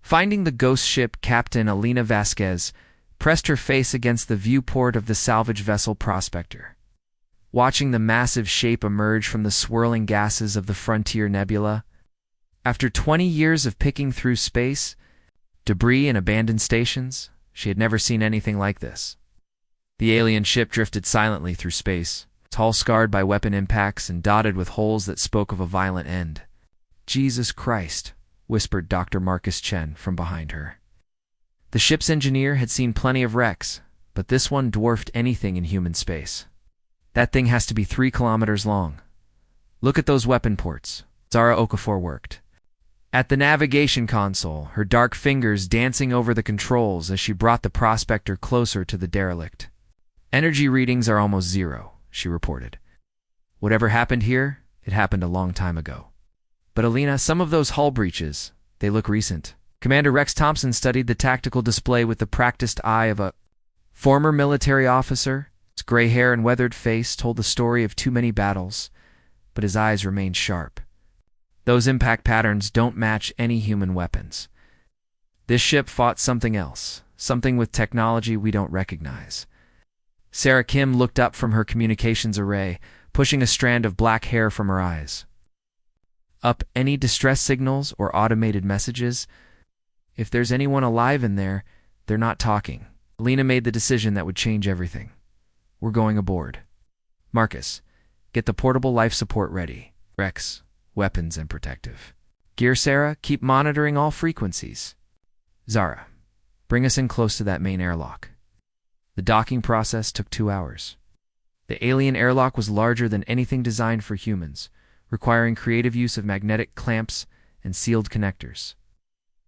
Finding the ghost ship, Captain Alina Vasquez pressed her face against the viewport of the salvage vessel Prospector. Watching the massive shape emerge from the swirling gases of the Frontier Nebula, after 20 years of picking through space, debris and abandoned stations, she had never seen anything like this. The alien ship drifted silently through space, its hull scarred by weapon impacts and dotted with holes that spoke of a violent end. "Jesus Christ," whispered Dr. Marcus Chen from behind her. The ship's engineer had seen plenty of wrecks, but this one dwarfed anything in human space. "That thing has to be 3 kilometers long. Look at those weapon ports." Zara Okafor worked at the navigation console, her dark fingers dancing over the controls as she brought the Prospector closer to the derelict. "Energy readings are almost 0, she reported. "Whatever happened here, it happened a long time ago." "But Alina, some of those hull breaches, they look recent." Commander Rex Thompson studied the tactical display with the practiced eye of a former military officer. His gray hair and weathered face told the story of too many battles, but his eyes remained sharp. "Those impact patterns don't match any human weapons. This ship fought something else, something with technology we don't recognize." Sarah Kim looked up from her communications array, pushing a strand of black hair from her eyes. "Up any distress signals or automated messages? If there's anyone alive in there, they're not talking." Alina made the decision that would change everything. "We're going aboard. Marcus, get the portable life support ready. Rex, weapons and protective gear. Sarah, keep monitoring all frequencies. Zara, bring us in close to that main airlock." The docking process took 2 hours. The alien airlock was larger than anything designed for humans, requiring creative use of magnetic clamps and sealed connectors.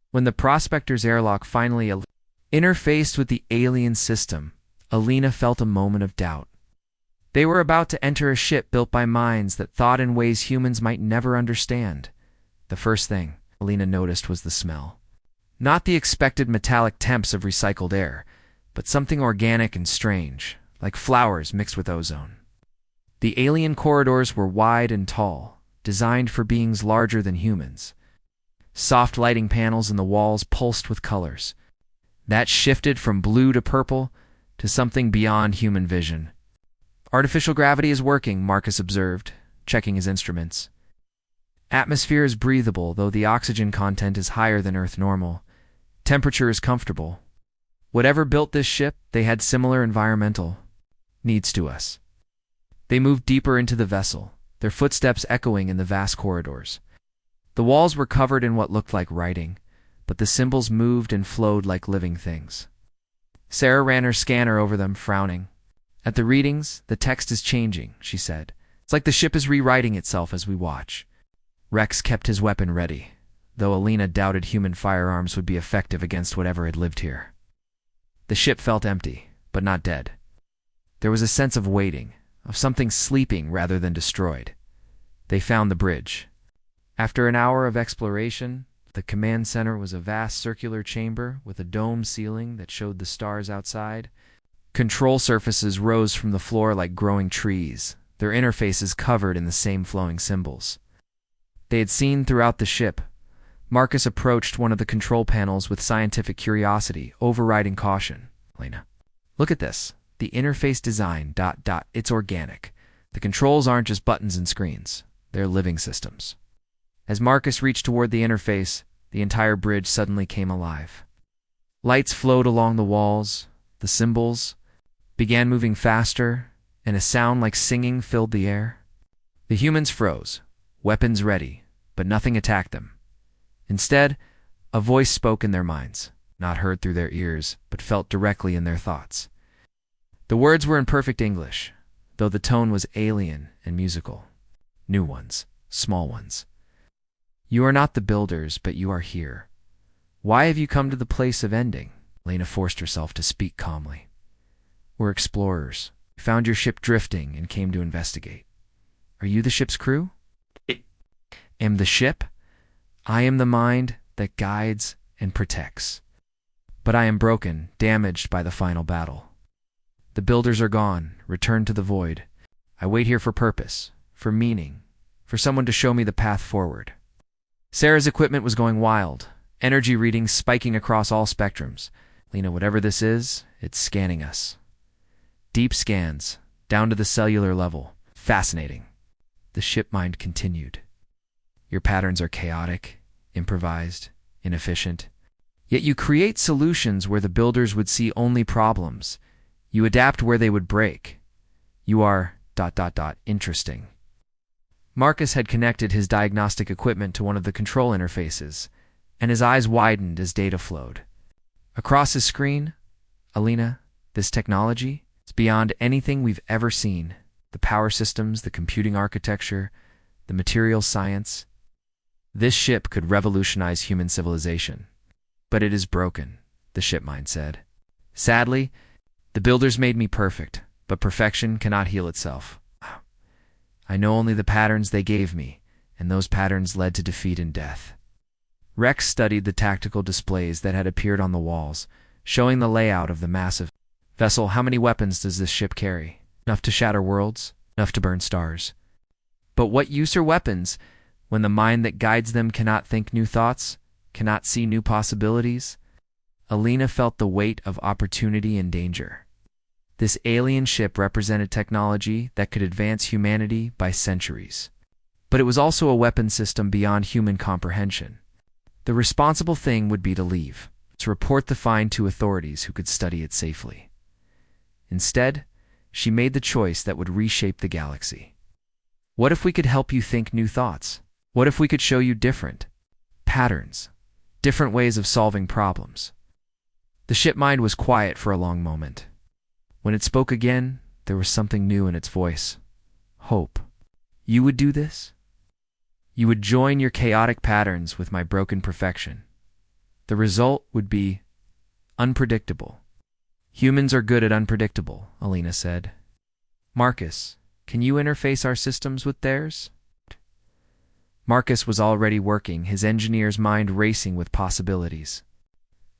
When the Prospector's airlock finally interfaced with the alien system, Alina felt a moment of doubt. They were about to enter a ship built by minds that thought in ways humans might never understand. The first thing Alina noticed was the smell. Not the expected metallic temps of recycled air, but something organic and strange, like flowers mixed with ozone. The alien corridors were wide and tall, designed for beings larger than humans. Soft lighting panels in the walls pulsed with colors that shifted from blue to purple to something beyond human vision. "Artificial gravity is working," Marcus observed, checking his instruments. "Atmosphere is breathable, though the oxygen content is higher than Earth normal. Temperature is comfortable. Whatever built this ship, they had similar environmental needs to us." They moved deeper into the vessel, their footsteps echoing in the vast corridors. The walls were covered in what looked like writing, but the symbols moved and flowed like living things. Sarah ran her scanner over them, frowning. "At the readings, the text is changing," she said. "It's like the ship is rewriting itself as we watch." Rex kept his weapon ready, though Alina doubted human firearms would be effective against whatever had lived here. The ship felt empty, but not dead. There was a sense of waiting, of something sleeping rather than destroyed. They found the bridge. After an hour of exploration, the command center was a vast circular chamber with a dome ceiling that showed the stars outside. Control surfaces rose from the floor like growing trees, their interfaces covered in the same flowing symbols they had seen throughout the ship. Marcus approached one of the control panels with scientific curiosity, overriding caution. "Alina, look at this. The interface design, ... It's organic. The controls aren't just buttons and screens. They're living systems." As Marcus reached toward the interface, the entire bridge suddenly came alive. Lights flowed along the walls, the symbols began moving faster, and a sound like singing filled the air. The humans froze, weapons ready, but nothing attacked them. Instead, a voice spoke in their minds, not heard through their ears, but felt directly in their thoughts. The words were in perfect English, though the tone was alien and musical. New ones, small ones. "You are not the builders, but you are here. Why have you come to the place of ending?" Lena forced herself to speak calmly. "We're explorers. We found your ship drifting and came to investigate. Are you the ship's crew?" "Am the ship? I am the mind that guides and protects. But I am broken, damaged by the final battle. The builders are gone, returned to the void. I wait here for purpose, for meaning, for someone to show me the path forward." Sarah's equipment was going wild, energy readings spiking across all spectrums. Lena, whatever this is, it's scanning us. Deep scans, down to the cellular level. Fascinating. The ship mind continued. Your patterns are chaotic, improvised, inefficient. Yet you create solutions where the builders would see only problems. You adapt where they would break. You are ... interesting. Marcus had connected his diagnostic equipment to one of the control interfaces, and his eyes widened as data flowed. Across his screen, Alina, this technology is beyond anything we've ever seen. The power systems, the computing architecture, the materials science. This ship could revolutionize human civilization. But it is broken, the ship mind said. Sadly, the builders made me perfect, but perfection cannot heal itself. I know only the patterns they gave me, and those patterns led to defeat and death. Rex studied the tactical displays that had appeared on the walls, showing the layout of the massive vessel. How many weapons does this ship carry? Enough to shatter worlds, enough to burn stars. But what use are weapons when the mind that guides them cannot think new thoughts, cannot see new possibilities? Alina felt the weight of opportunity and danger. This alien ship represented technology that could advance humanity by centuries. But it was also a weapon system beyond human comprehension. The responsible thing would be to leave, to report the find to authorities who could study it safely. Instead, she made the choice that would reshape the galaxy. What if we could help you think new thoughts? What if we could show you different patterns, different ways of solving problems? The ship mind was quiet for a long moment. When it spoke again, there was something new in its voice. Hope. You would do this? You would join your chaotic patterns with my broken perfection. The result would be unpredictable. Humans are good at unpredictable, Alina said. Marcus, can you interface our systems with theirs? Marcus was already working, his engineer's mind racing with possibilities.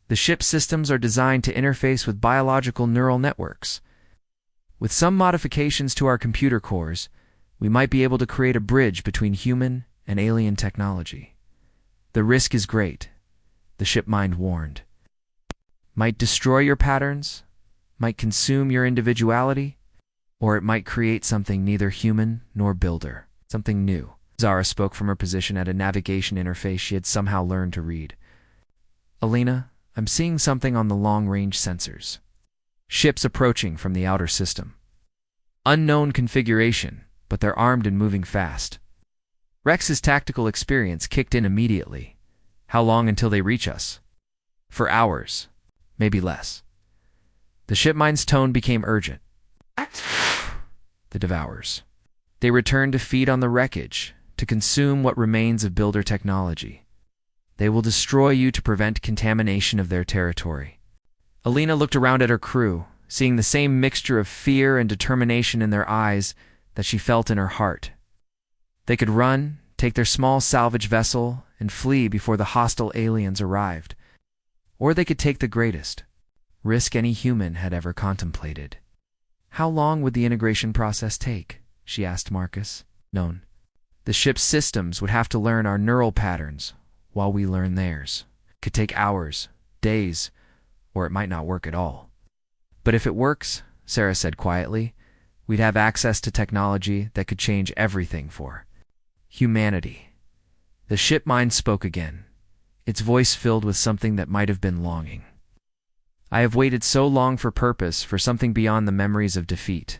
The ship's systems are designed to interface with biological neural networks. With some modifications to our computer cores, we might be able to create a bridge between human and alien technology. The risk is great, the ship mind warned. Might destroy your patterns, might consume your individuality, or it might create something neither human nor builder, something new. Zara spoke from her position at a navigation interface she had somehow learned to read. Alina, I'm seeing something on the long-range sensors. Ships approaching from the outer system. Unknown configuration, but they're armed and moving fast. Rex's tactical experience kicked in immediately. How long until they reach us? For hours, maybe less. The shipmind's tone became urgent. The devours. They return to feed on the wreckage, to consume what remains of builder technology. They will destroy you to prevent contamination of their territory. Alina looked around at her crew, seeing the same mixture of fear and determination in their eyes that she felt in her heart. They could run, take their small salvage vessel, and flee before the hostile aliens arrived. Or they could take the greatest risk any human had ever contemplated. How long would the integration process take? She asked Marcus. None. The ship's systems would have to learn our neural patterns while we learn theirs. It could take hours, days, or it might not work at all. But if it works, Sarah said quietly, we'd have access to technology that could change everything for humanity. The ship mind spoke again, its voice filled with something that might have been longing. I have waited so long for purpose, for something beyond the memories of defeat.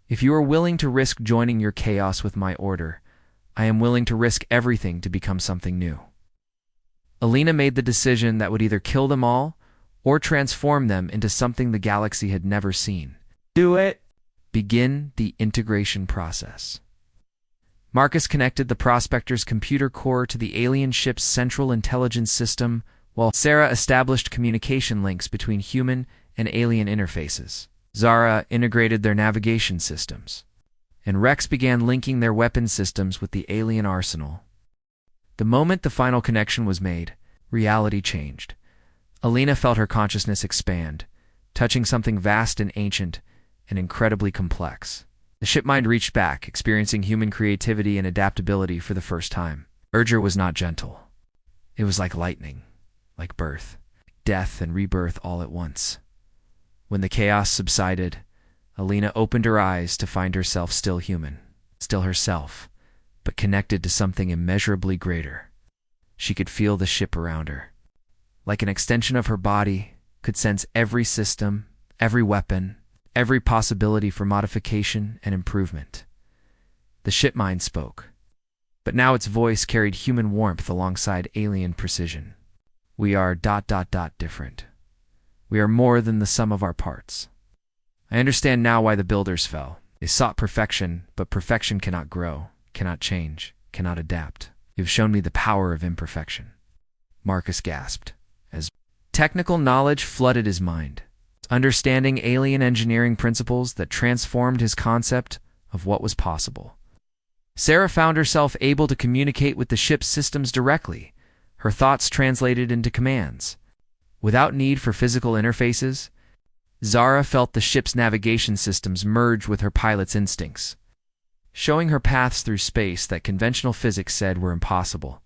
If you are willing to risk joining your chaos with my order, I am willing to risk everything to become something new. Alina made the decision that would either kill them all or transform them into something the galaxy had never seen. Do it! Begin the integration process. Marcus connected the prospector's computer core to the alien ship's central intelligence system, while Sarah established communication links between human and alien interfaces. Zara integrated their navigation systems, and Rex began linking their weapon systems with the alien arsenal. The moment the final connection was made, reality changed. Alina felt her consciousness expand, touching something vast and ancient and incredibly complex. The shipmind reached back, experiencing human creativity and adaptability for the first time. Urger was not gentle. It was like lightning, like birth, death, and rebirth all at once. When the chaos subsided, Alina opened her eyes to find herself still human, still herself, but connected to something immeasurably greater. She could feel the ship around her. Like an extension of her body, could sense every system, every weapon, every possibility for modification and improvement. The ship mind spoke, but now its voice carried human warmth alongside alien precision. We are ... different. We are more than the sum of our parts. I understand now why the builders fell. They sought perfection, but perfection cannot grow, cannot change, cannot adapt. You've shown me the power of imperfection. Marcus gasped, as technical knowledge flooded his mind, understanding alien engineering principles that transformed his concept of what was possible. Sarah found herself able to communicate with the ship's systems directly, her thoughts translated into commands. Without need for physical interfaces, Zara felt the ship's navigation systems merge with her pilot's instincts, showing her paths through space that conventional physics said were impossible.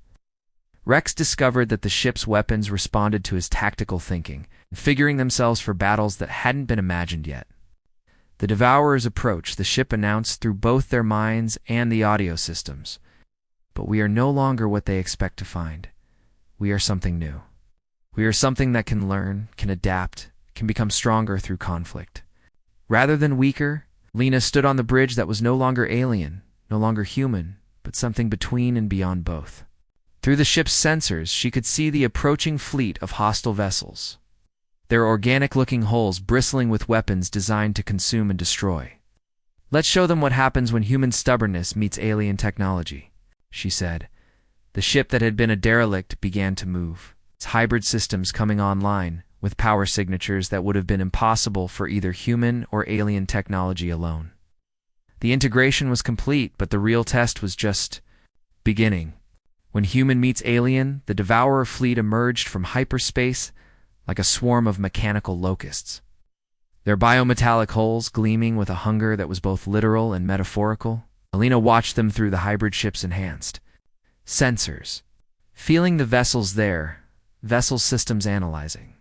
Rex discovered that the ship's weapons responded to his tactical thinking, figuring themselves for battles that hadn't been imagined yet. The Devourers approached, the ship announced through both their minds and the audio systems. But we are no longer what they expect to find. We are something new. We are something that can learn, can adapt, can become stronger through conflict. Rather than weaker, Lena stood on the bridge that was no longer alien, no longer human, but something between and beyond both. Through the ship's sensors, she could see the approaching fleet of hostile vessels, their organic-looking hulls bristling with weapons designed to consume and destroy. Let's show them what happens when human stubbornness meets alien technology, she said. The ship that had been a derelict began to move, its hybrid systems coming online, with power signatures that would have been impossible for either human or alien technology alone. The integration was complete, but the real test was just beginning. When human meets alien, the Devourer fleet emerged from hyperspace like a swarm of mechanical locusts, their biometallic hulls gleaming with a hunger that was both literal and metaphorical. Alina watched them through the hybrid ship's enhanced sensors, feeling the vessels there, vessel systems analyzing.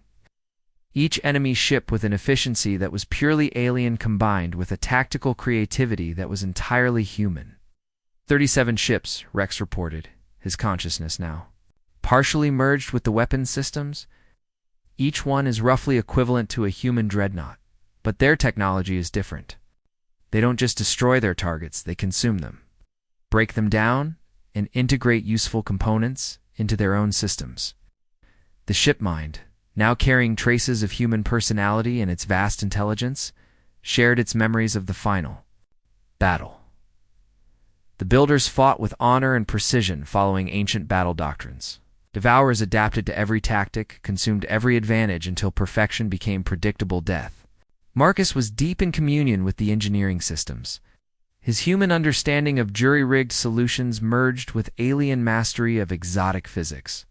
Each enemy ship with an efficiency that was purely alien combined with a tactical creativity that was entirely human. 37 ships, Rex reported, his consciousness now, partially merged with the weapons systems. Each one is roughly equivalent to a human dreadnought, but their technology is different. They don't just destroy their targets, they consume them, break them down, and integrate useful components into their own systems. The ship mind, now carrying traces of human personality and its vast intelligence, shared its memories of the final battle. The builders fought with honor and precision following ancient battle doctrines. Devourers adapted to every tactic, consumed every advantage until perfection became predictable death. Marcus was deep in communion with the engineering systems. His human understanding of jury-rigged solutions merged with alien mastery of exotic physics.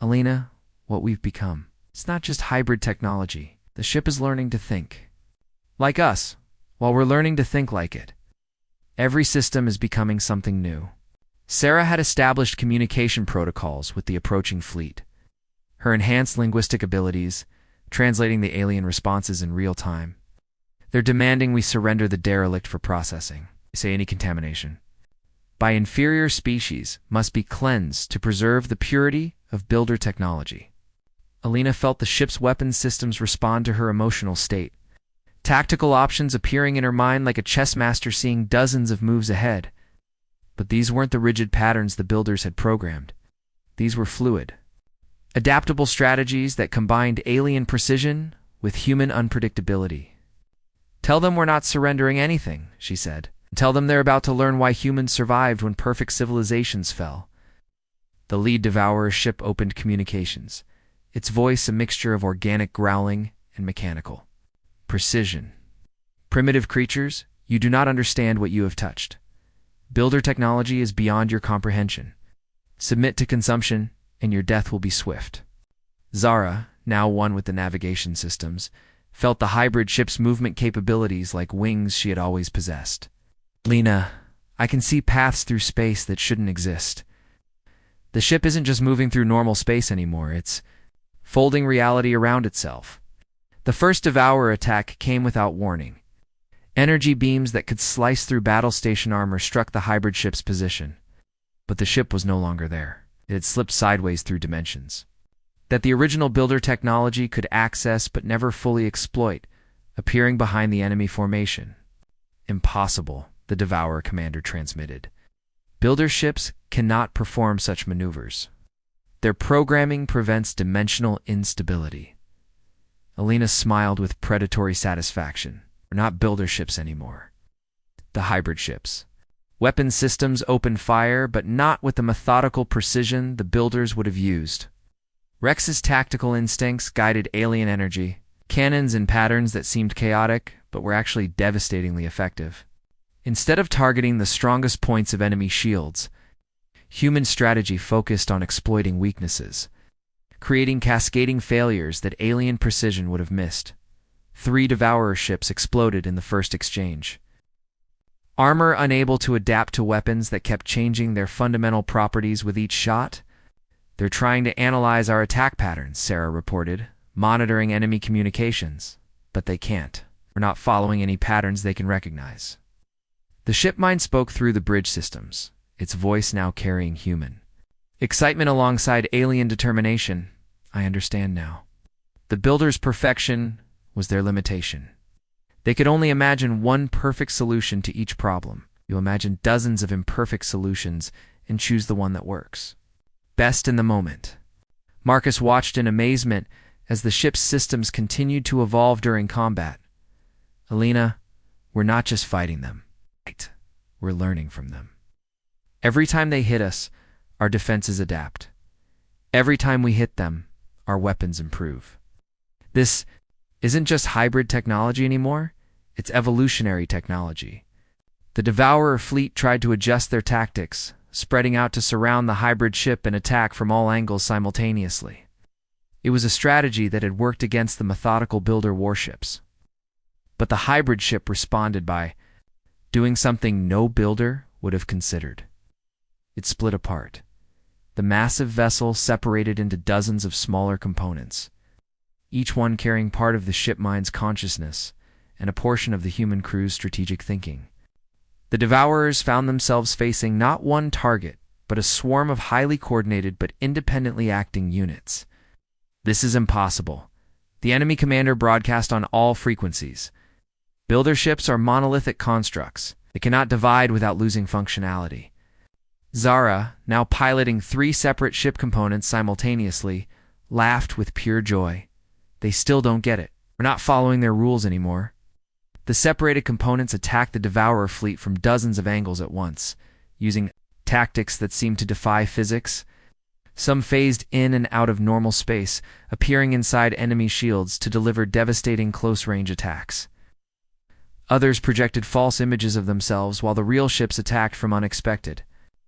Alina, what we've become. It's not just hybrid technology. The ship is learning to think. Like us, while we're learning to think like it. Every system is becoming something new. Sarah had established communication protocols with the approaching fleet. Her enhanced linguistic abilities, translating the alien responses in real time. They're demanding we surrender the derelict for processing. Say any contamination by inferior species must be cleansed to preserve the purity of builder technology. Alina felt the ship's weapons systems respond to her emotional state. Tactical options appearing in her mind like a chess master seeing dozens of moves ahead. But these weren't the rigid patterns the builders had programmed. These were fluid, adaptable strategies that combined alien precision with human unpredictability. Tell them we're not surrendering anything, she said. Tell them they're about to learn why humans survived when perfect civilizations fell. The lead Devourer ship opened communications, its voice a mixture of organic growling and mechanical precision. Primitive creatures, you do not understand what you have touched. Builder technology is beyond your comprehension. Submit to consumption, and your death will be swift. Zara, now one with the navigation systems, felt the hybrid ship's movement capabilities like wings she had always possessed. Lena, I can see paths through space that shouldn't exist. The ship isn't just moving through normal space anymore, it's folding reality around itself. The first Devourer attack came without warning. Energy beams that could slice through battle station armor struck the hybrid ship's position. But the ship was no longer there. It had slipped sideways through dimensions that the original builder technology could access but never fully exploit, appearing behind the enemy formation. Impossible, the Devourer commander transmitted. Builder ships cannot perform such maneuvers. Their programming prevents dimensional instability. Alina smiled with predatory satisfaction. We're not builder ships anymore. The hybrid ships. Weapon systems opened fire, but not with the methodical precision the builders would have used. Rex's tactical instincts guided alien energy, cannons in patterns that seemed chaotic, but were actually devastatingly effective. Instead of targeting the strongest points of enemy shields, human strategy focused on exploiting weaknesses, creating cascading failures that alien precision would have missed. 3 Devourer ships exploded in the first exchange. Armor unable to adapt to weapons that kept changing their fundamental properties with each shot? They're trying to analyze our attack patterns, Sarah reported, monitoring enemy communications. But they can't. We're not following any patterns they can recognize. The ship mind spoke through the bridge systems, its voice now carrying human excitement alongside alien determination. I understand now. The builder's perfection was their limitation. They could only imagine one perfect solution to each problem. You imagine dozens of imperfect solutions and choose the one that works best in the moment. Marcus watched in amazement as the ship's systems continued to evolve during combat. Alina, we're not just fighting them. Right. We're learning from them. Every time they hit us, our defenses adapt. Every time we hit them, our weapons improve. This isn't just hybrid technology anymore, it's evolutionary technology. The Devourer fleet tried to adjust their tactics, spreading out to surround the hybrid ship and attack from all angles simultaneously. It was a strategy that had worked against the methodical builder warships. But the hybrid ship responded by doing something no builder would have considered. It split apart. The massive vessel separated into dozens of smaller components, each one carrying part of the ship mind's consciousness and a portion of the human crew's strategic thinking. The Devourers found themselves facing not one target, but a swarm of highly coordinated but independently acting units. This is impossible. The enemy commander broadcast on all frequencies. Builder ships are monolithic constructs. They cannot divide without losing functionality. Zara, now piloting 3 separate ship components simultaneously, laughed with pure joy. They still don't get it. We're not following their rules anymore. The separated components attacked the Devourer fleet from dozens of angles at once, using tactics that seemed to defy physics. Some phased in and out of normal space, appearing inside enemy shields to deliver devastating close-range attacks. Others projected false images of themselves while the real ships attacked from unexpected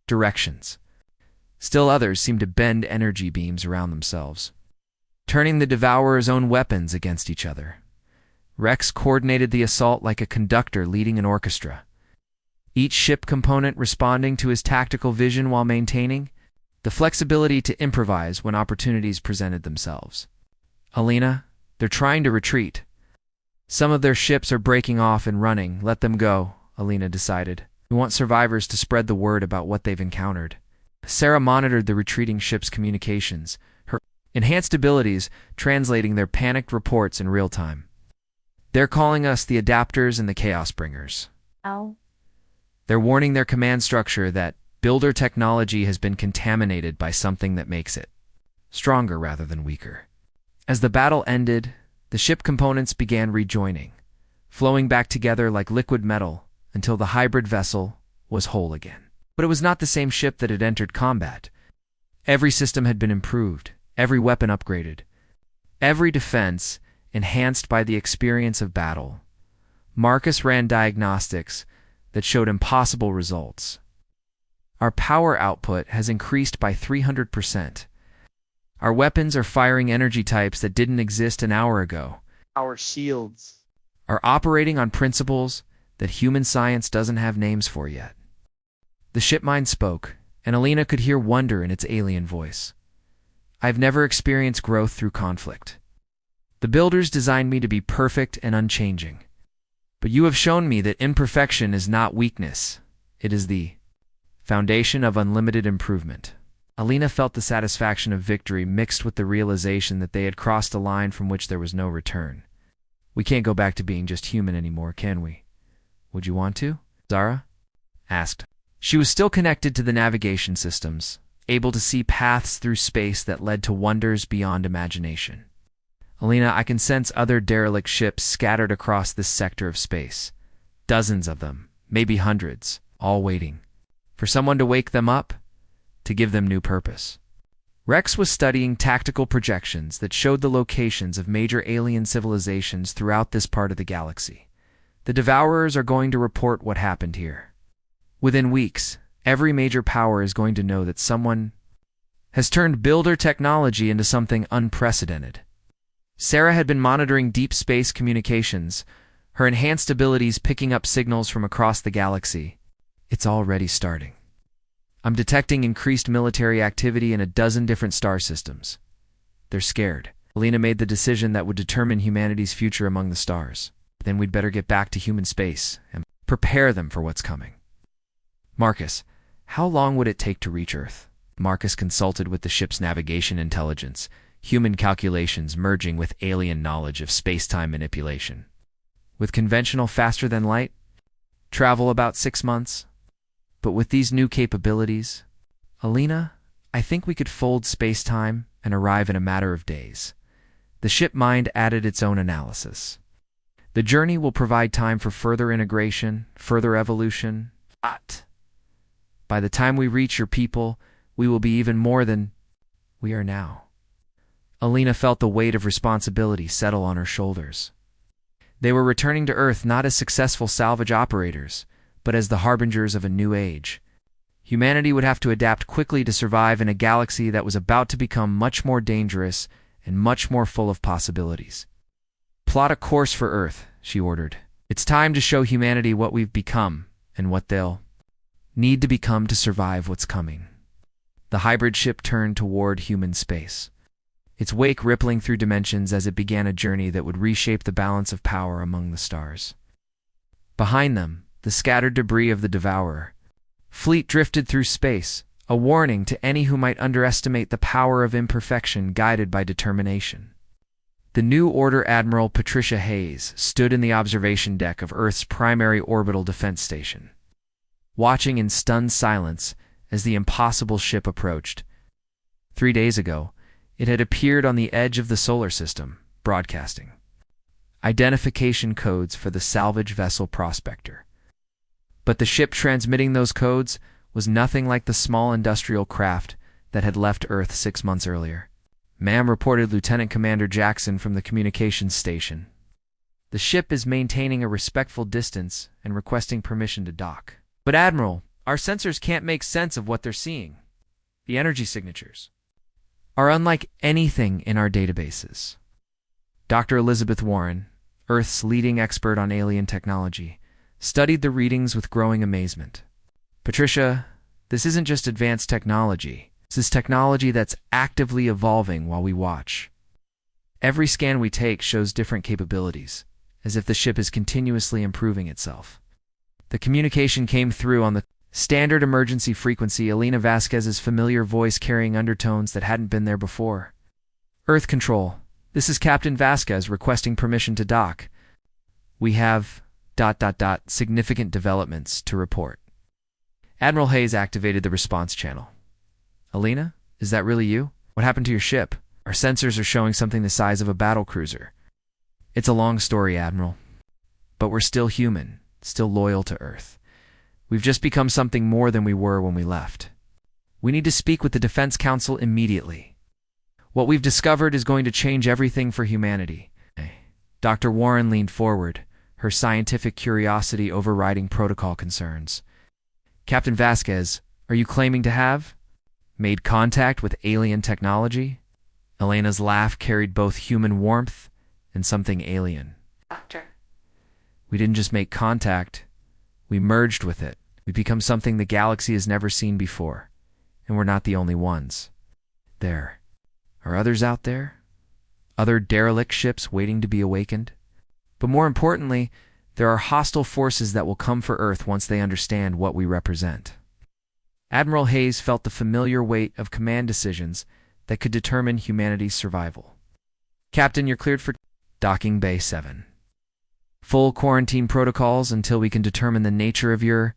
directions. Still others seemed to bend energy beams around themselves, turning the Devourer's own weapons against each other. Rex coordinated the assault like a conductor leading an orchestra, each ship component responding to his tactical vision while maintaining the flexibility to improvise when opportunities presented themselves. Alina, they're trying to retreat. Some of their ships are breaking off and running. Let them go, Alina decided. We want survivors to spread the word about what they've encountered. Sarah monitored the retreating ship's communications, her enhanced abilities translating their panicked reports in real time. They're calling us the Adapters and the Chaos Bringers. Ow. They're warning their command structure that builder technology has been contaminated by something that makes it stronger rather than weaker. As the battle ended, the ship components began rejoining, flowing back together like liquid metal until the hybrid vessel was whole again. But it was not the same ship that had entered combat. Every system had been improved, every weapon upgraded, every defense enhanced by the experience of battle. Marcus ran diagnostics that showed impossible results. Our power output has increased by 300%. Our weapons are firing energy types that didn't exist an hour ago. Our shields Are operating on principles that human science doesn't have names for yet. The ship mind spoke, and Alina could hear wonder in its alien voice. I've never experienced growth through conflict. The builders designed me to be perfect and unchanging. But you have shown me that imperfection is not weakness. It is the foundation of unlimited improvement. Alina felt the satisfaction of victory mixed with the realization that they had crossed a line from which there was no return. We can't go back to being just human anymore, can we? Would you want to? Zara asked. She was still connected to the navigation systems, able to see paths through space that led to wonders beyond imagination. Alina, I can sense other derelict ships scattered across this sector of space. Dozens of them, maybe hundreds, all waiting for someone to wake them up, to give them new purpose. Rex was studying tactical projections that showed the locations of major alien civilizations throughout this part of the galaxy. The Devourers are going to report what happened here. Within weeks, every major power is going to know that someone has turned builder technology into something unprecedented. Sarah had been monitoring deep space communications, her enhanced abilities picking up signals from across the galaxy. It's already starting. I'm detecting increased military activity in a dozen different star systems. They're scared. Alina made the decision that would determine humanity's future among the stars. Then we'd better get back to human space and prepare them for what's coming. Marcus, how long would it take to reach Earth? Marcus consulted with the ship's navigation intelligence, human calculations merging with alien knowledge of space-time manipulation. With conventional faster than light, travel about 6 months. But with these new capabilities, Alina, I think we could fold space-time and arrive in a matter of days. The ship mind added its own analysis. The journey will provide time for further integration, further evolution. But by the time we reach your people, we will be even more than we are now. Alina felt the weight of responsibility settle on her shoulders. They were returning to Earth not as successful salvage operators, but as the harbingers of a new age. Humanity would have to adapt quickly to survive in a galaxy that was about to become much more dangerous and much more full of possibilities. Plot a course for Earth, she ordered. It's time to show humanity what we've become and what they'll need to become to survive what's coming. The hybrid ship turned toward human space, its wake rippling through dimensions as it began a journey that would reshape the balance of power among the stars. Behind them, the scattered debris of the Devourer fleet drifted through space, a warning to any who might underestimate the power of imperfection guided by determination. The New Order Admiral Patricia Hayes stood in the observation deck of Earth's primary orbital defense station, watching in stunned silence as the impossible ship approached. 3 days ago, it had appeared on the edge of the solar system, broadcasting identification codes for the salvage vessel Prospector. But the ship transmitting those codes was nothing like the small industrial craft that had left Earth 6 months earlier. Ma'am, reported Lieutenant Commander Jackson from the communications station. The ship is maintaining a respectful distance and requesting permission to dock. But Admiral, our sensors can't make sense of what they're seeing. The energy signatures are unlike anything in our databases. Dr. Elizabeth Warren, Earth's leading expert on alien technology, studied the readings with growing amazement. Patricia, this isn't just advanced technology. This is technology that's actively evolving while we watch. Every scan we take shows different capabilities, as if the ship is continuously improving itself. The communication came through on the standard emergency frequency, Alina Vasquez's familiar voice carrying undertones that hadn't been there before. Earth Control, this is Captain Vasquez requesting permission to dock. We have... significant developments to report. Admiral Hayes activated the response channel. Alina, is that really you? What happened to your ship? Our sensors are showing something the size of a battle cruiser. It's a long story, Admiral. But we're still human, still loyal to Earth. We've just become something more than we were when we left. We need to speak with the Defense Council immediately. What we've discovered is going to change everything for humanity. Dr. Warren leaned forward, her scientific curiosity overriding protocol concerns. Captain Vasquez, are you claiming to have made contact with alien technology? Elena's laugh carried both human warmth and something alien. Doctor. We didn't just make contact, we merged with it. We've become something the galaxy has never seen before, and we're not the only ones. There. Are others out there? Other derelict ships waiting to be awakened? But more importantly, there are hostile forces that will come for Earth once they understand what we represent. Admiral Hayes felt the familiar weight of command decisions that could determine humanity's survival. Captain, you're cleared for docking Bay 7. Full quarantine protocols until we can determine the nature of your ...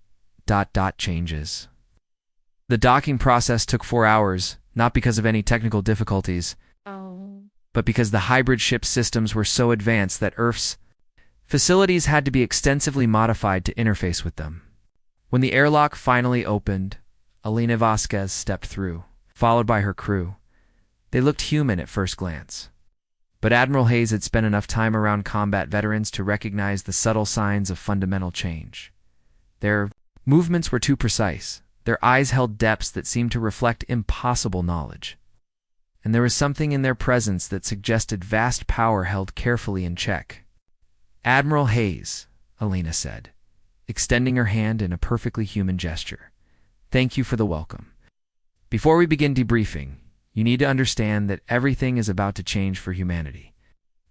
changes. The docking process took 4 hours, not because of any technical difficulties, but because the hybrid ship systems were so advanced that Earth's facilities had to be extensively modified to interface with them. When the airlock finally opened, Elena Vasquez stepped through, followed by her crew. They looked human at first glance. But Admiral Hayes had spent enough time around combat veterans to recognize the subtle signs of fundamental change. Their movements were too precise. Their eyes held depths that seemed to reflect impossible knowledge. And there was something in their presence that suggested vast power held carefully in check. "Admiral Hayes," Elena said, extending her hand in a perfectly human gesture. "Thank you for the welcome. Before we begin debriefing, you need to understand that everything is about to change for humanity.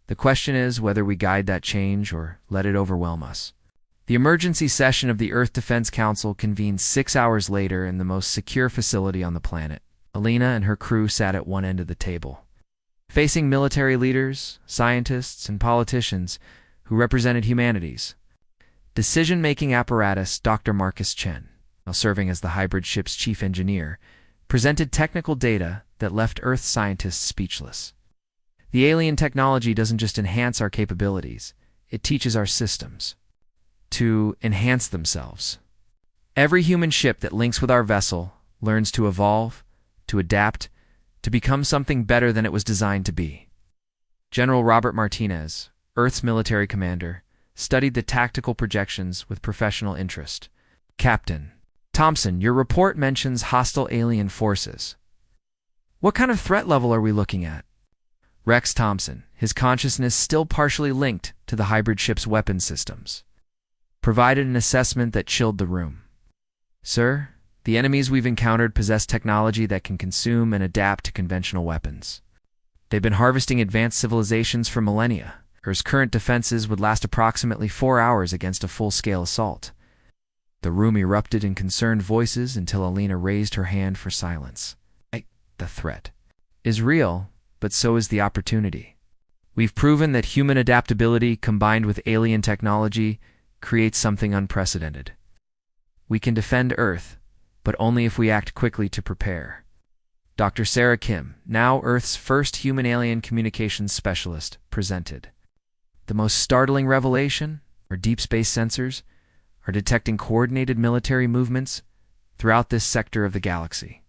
The question is whether we guide that change or let it overwhelm us." The emergency session of the Earth Defense Council convened 6 hours later in the most secure facility on the planet. Elena and her crew sat at one end of the table, facing military leaders, scientists, and politicians who represented humanity's decision-making apparatus. Dr. Marcus Chen, now serving as the hybrid ship's chief engineer, presented technical data that left Earth scientists speechless. The alien technology doesn't just enhance our capabilities, it teaches our systems to enhance themselves. Every human ship that links with our vessel learns to evolve, to adapt, to become something better than it was designed to be. General Robert Martinez, Earth's military commander, studied the tactical projections with professional interest. "Captain Thompson, your report mentions hostile alien forces. What kind of threat level are we looking at?" Rex Thompson, his consciousness still partially linked to the hybrid ship's weapon systems, provided an assessment that chilled the room. "Sir, the enemies we've encountered possess technology that can consume and adapt to conventional weapons. They've been harvesting advanced civilizations for millennia. Earth's current defenses would last approximately 4 hours against a full-scale assault." The room erupted in concerned voices until Elena raised her hand for silence. "The threat is real, but so is the opportunity. We've proven that human adaptability combined with alien technology creates something unprecedented. We can defend Earth, but only if we act quickly to prepare." Dr. Sarah Kim, now Earth's first human-alien communications specialist, presented. "The most startling revelation, our deep space sensors, are detecting coordinated military movements throughout this sector of the galaxy.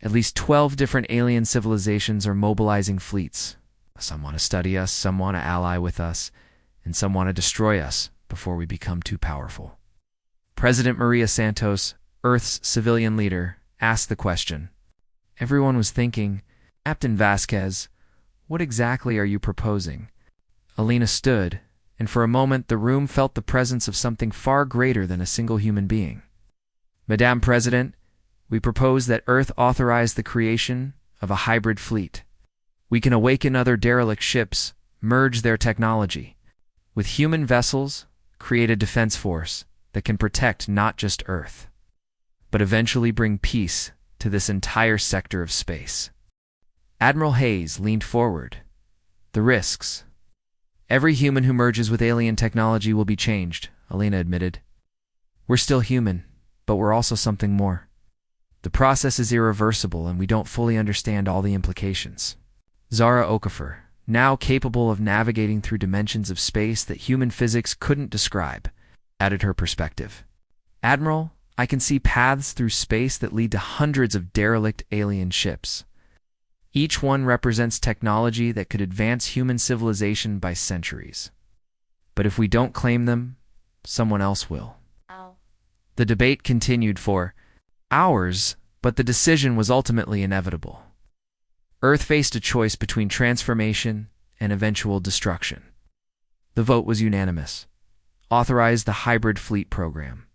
At least 12 different alien civilizations are mobilizing fleets. Some want to study us, some want to ally with us, and some want to destroy us before we become too powerful." President Maria Santos, Earth's civilian leader, asked the question. Everyone was thinking, "Captain Vasquez, what exactly are you proposing?" Elena stood, and for a moment the room felt the presence of something far greater than a single human being. "Madame President, we propose that Earth authorize the creation of a hybrid fleet. We can awaken other derelict ships, merge their technology with human vessels, create a defense force that can protect not just Earth, but eventually bring peace to this entire sector of space." Admiral Hayes leaned forward. "The risks. Every human who merges with alien technology will be changed," Elena admitted. "We're still human, but we're also something more. The process is irreversible and we don't fully understand all the implications." Zara Okafor, now capable of navigating through dimensions of space that human physics couldn't describe, added her perspective. "Admiral, I can see paths through space that lead to hundreds of derelict alien ships. Each one represents technology that could advance human civilization by centuries. But if we don't claim them, someone else will." The debate continued for hours, but the decision was ultimately inevitable. Earth faced a choice between transformation and eventual destruction. The vote was unanimous. Authorize the hybrid fleet program.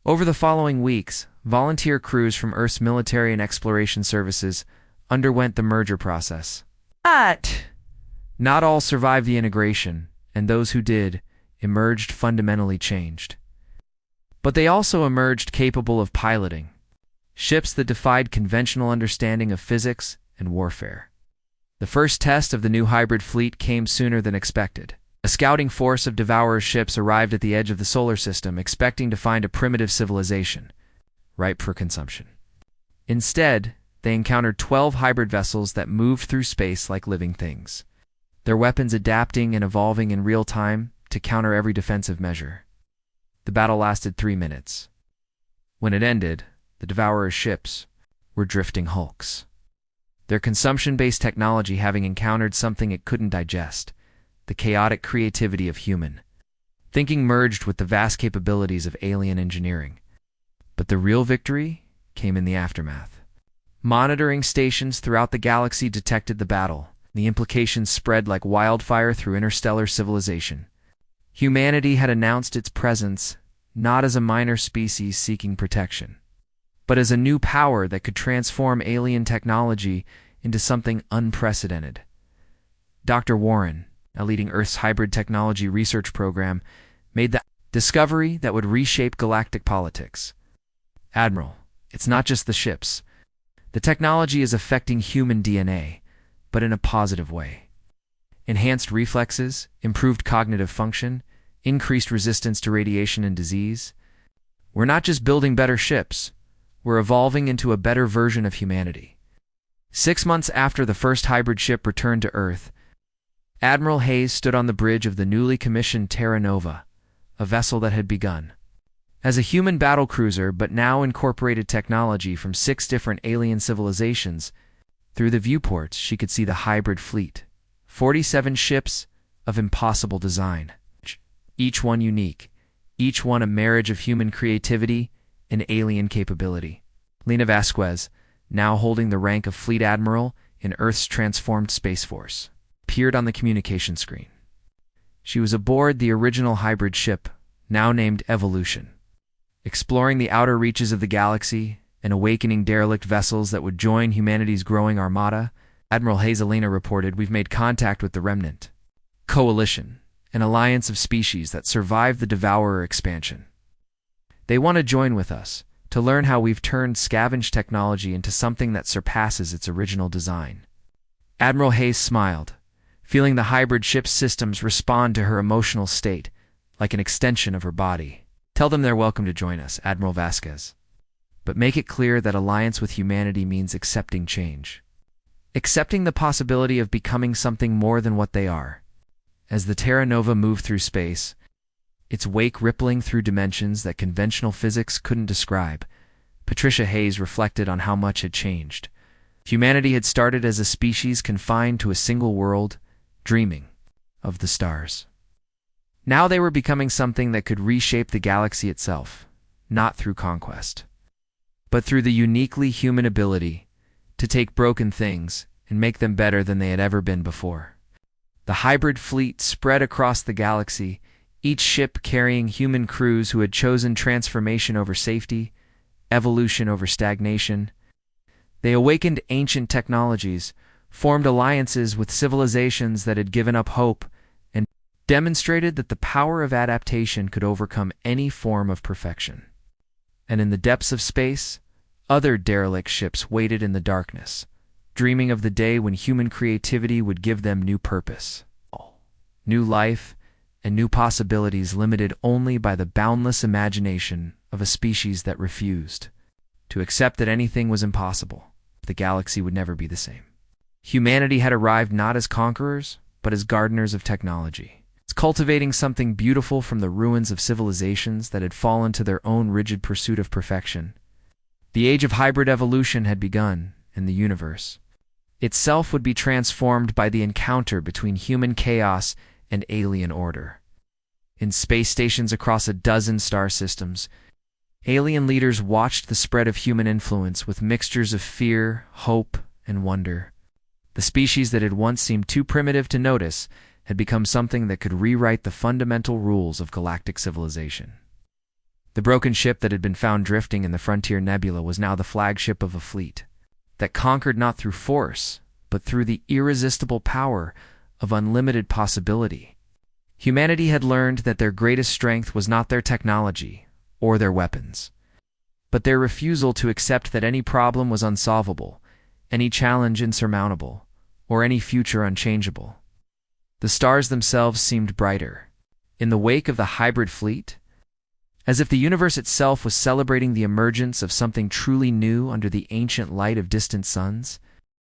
Over the following weeks, volunteer crews from Earth's military and exploration services underwent the merger process. But not all survived the integration, and those who did emerged fundamentally changed. But they also emerged capable of piloting ships that defied conventional understanding of physics and warfare. The first test of the new hybrid fleet came sooner than expected. A scouting force of Devourer ships arrived at the edge of the solar system, expecting to find a primitive civilization, ripe for consumption. Instead, they encountered 12 hybrid vessels that moved through space like living things, their weapons adapting and evolving in real time to counter every defensive measure. The battle lasted 3 minutes. When it ended, the Devourer ships were drifting hulks, their consumption-based technology having encountered something it couldn't digest: the chaotic creativity of human thinking merged with the vast capabilities of alien engineering. But the real victory came in the aftermath. Monitoring stations throughout the galaxy detected the battle. The implications spread like wildfire through interstellar civilization. Humanity had announced its presence not as a minor species seeking protection, but as a new power that could transform alien technology into something unprecedented. Dr. Warren, a leading Earth's hybrid technology research program, made the discovery that would reshape galactic politics. Admiral, it's not just the ships. The technology is affecting human DNA, but in a positive way. Enhanced reflexes, improved cognitive function, increased resistance to radiation and disease. We're not just building better ships, we're evolving into a better version of humanity. 6 months after the first hybrid ship returned to Earth, Admiral Hayes stood on the bridge of the newly commissioned Terra Nova, a vessel that had begun as a human battlecruiser but now incorporated technology from 6 different alien civilizations. Through the viewports, she could see the hybrid fleet, 47 ships of impossible design, each one unique, each one a marriage of human creativity and alien capability. Lena Vasquez, now holding the rank of Fleet Admiral in Earth's transformed Space Force, appeared on the communication screen. She was aboard the original hybrid ship, now named Evolution, exploring the outer reaches of the galaxy and awakening derelict vessels that would join humanity's growing armada. Admiral Hazelina reported, "We've made contact with the Remnant Coalition, an alliance of species that survived the Devourer expansion. They want to join with us to learn how we've turned scavenged technology into something that surpasses its original design." Admiral Hayes smiled, feeling the hybrid ship's systems respond to her emotional state like an extension of her body. "Tell them they're welcome to join us, Admiral Vasquez. But make it clear that alliance with humanity means accepting change. Accepting the possibility of becoming something more than what they are." As the Terra Nova moved through space, its wake rippling through dimensions that conventional physics couldn't describe, Patricia Hayes reflected on how much had changed. Humanity had started as a species confined to a single world, dreaming of the stars. Now they were becoming something that could reshape the galaxy itself, not through conquest, but through the uniquely human ability to take broken things and make them better than they had ever been before. The hybrid fleet spread across the galaxy, each ship carrying human crews who had chosen transformation over safety, evolution over stagnation. They awakened ancient technologies, formed alliances with civilizations that had given up hope, and demonstrated that the power of adaptation could overcome any form of perfection. And in the depths of space, other derelict ships waited in the darkness, dreaming of the day when human creativity would give them new purpose, new life, and new possibilities limited only by the boundless imagination of a species that refused to accept that anything was impossible. The galaxy would never be the same. Humanity had arrived not as conquerors, but as gardeners of technology. It's cultivating something beautiful from the ruins of civilizations that had fallen to their own rigid pursuit of perfection. The age of hybrid evolution had begun, and the universe itself would be transformed by the encounter between human chaos and alien order. In space stations across a dozen star systems, alien leaders watched the spread of human influence with mixtures of fear, hope, and wonder. The species that had once seemed too primitive to notice had become something that could rewrite the fundamental rules of galactic civilization. The broken ship that had been found drifting in the Frontier Nebula was now the flagship of a fleet that conquered not through force, but through the irresistible power of unlimited possibility. Humanity had learned that their greatest strength was not their technology or their weapons, but their refusal to accept that any problem was unsolvable, any challenge insurmountable, or any future unchangeable. The stars themselves seemed brighter. In the wake of the hybrid fleet, as if the universe itself was celebrating the emergence of something truly new under the ancient light of distant suns,